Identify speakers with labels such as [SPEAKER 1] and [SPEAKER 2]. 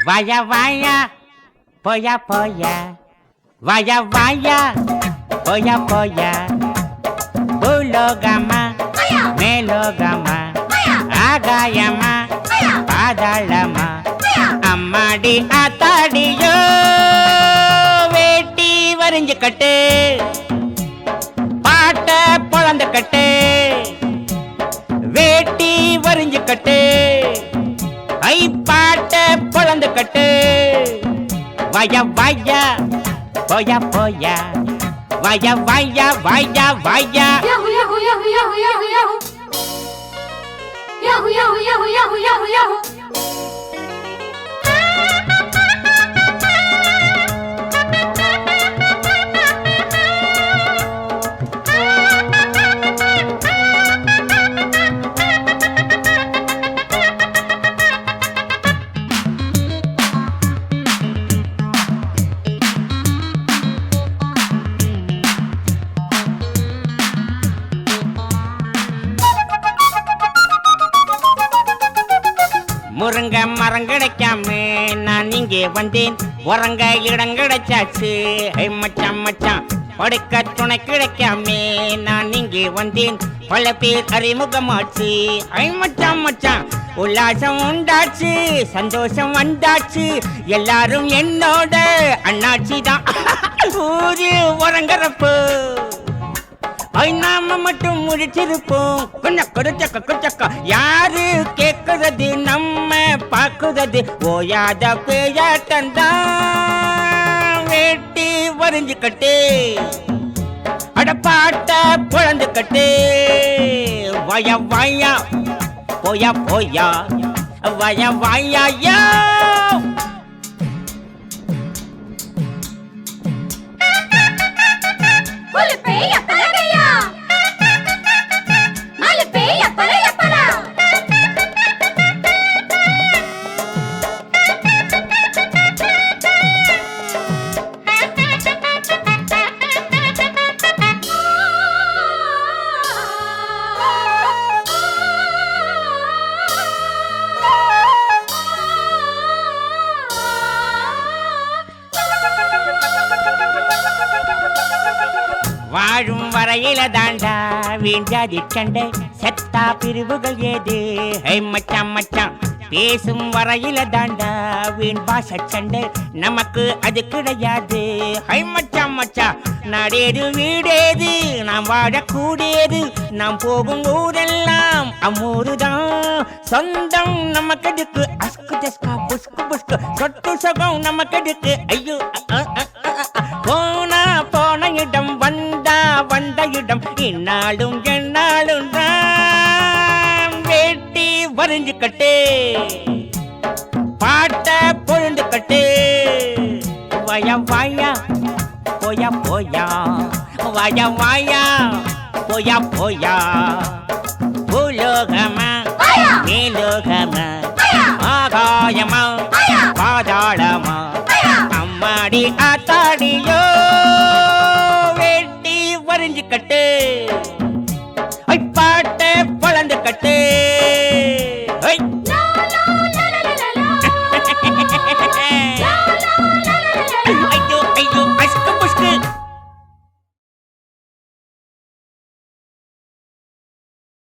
[SPEAKER 1] Vaya, vaya, polla, polla. Vaya, vaya, polla, polla. Bulogama, melogama. Agayama, padalama. Ammadi atadiyo. Veti varinju katte. Paata polandu katte. Veti varinju katte. ஐ பாட்ட பொழந்து கட்டு வய வய போய போய வய வய வய வய
[SPEAKER 2] yahoo yahoo yahoo yahoo yahoo yahoo yahoo yahoo yahoo yahoo yahoo yahoo
[SPEAKER 1] முருங்க மரம் கிடைக்காம நான் இங்கே வந்தேன் உறங்க இடம் கிடைச்சாச்சு ஐ மச்சான் மச்சான் படுக்க துணை கிடைக்காம நான் இங்கே வந்தேன் பல பேர் அறிமுகமாச்சு ஐ மச்சான் மச்சான் உல்லாசம் உண்டாச்சு சந்தோஷம் வந்தாச்சு எல்லாரும் என்னோட அண்ணாச்சி தான் ஊரு உறங்குறப்போ ஐ நாம மட்டும் முடிச்சிருப்போம் கொஞ்சம் கொடுச்சக்க கொடுச்சக்க யாரு கேட்குறது நம்ம பார்க்குறது ஓயாத பேயாட்டந்தான் வேட்டி வரிஞ்சு கட்டு அடப்பாட்ட பொழந்து கட்டு வய வயா போயா போயா வய வயா வாழும் வரையில தாண்டா வீண்டாதி சண்டை செத்தா பிரிவுகள் ஏது ஹை மச்சான் மச்சான் பேசும் வரையில தாண்டா வீண் பாச சண்டை நமக்கு அது கிடையாது ஹை மச்சான் மச்சான் நாடேது வீடேது நாம் வாழக்கூடியது நாம் போகும் ஊரெல்லாம் அம்மூருதான் சொந்தம் நமக்கு எதுக்கு அஸ்கு ஜஸ்கா புஸ்கு புஸ்கு சொட்டு சகம் நமக்கு எதுக்கு ஐயோ போனா போன இடம் வந்தா வந்த இடம் இந்நாளும் எந்நாளும் தான் வேட்டி வரிஞ்சு கட்டு பாட்ட பொழுந்து கட்டு வய வாயா போயா போயா வய வாயா போயா போயா பூலோகமா மேலோகமா ஆகாயமா பாதாளமா அம்மாடி ஆத்தாடியோ வேட்டி வரிஞ்சு கட்டு பாட்ட பொழந்து கட்டு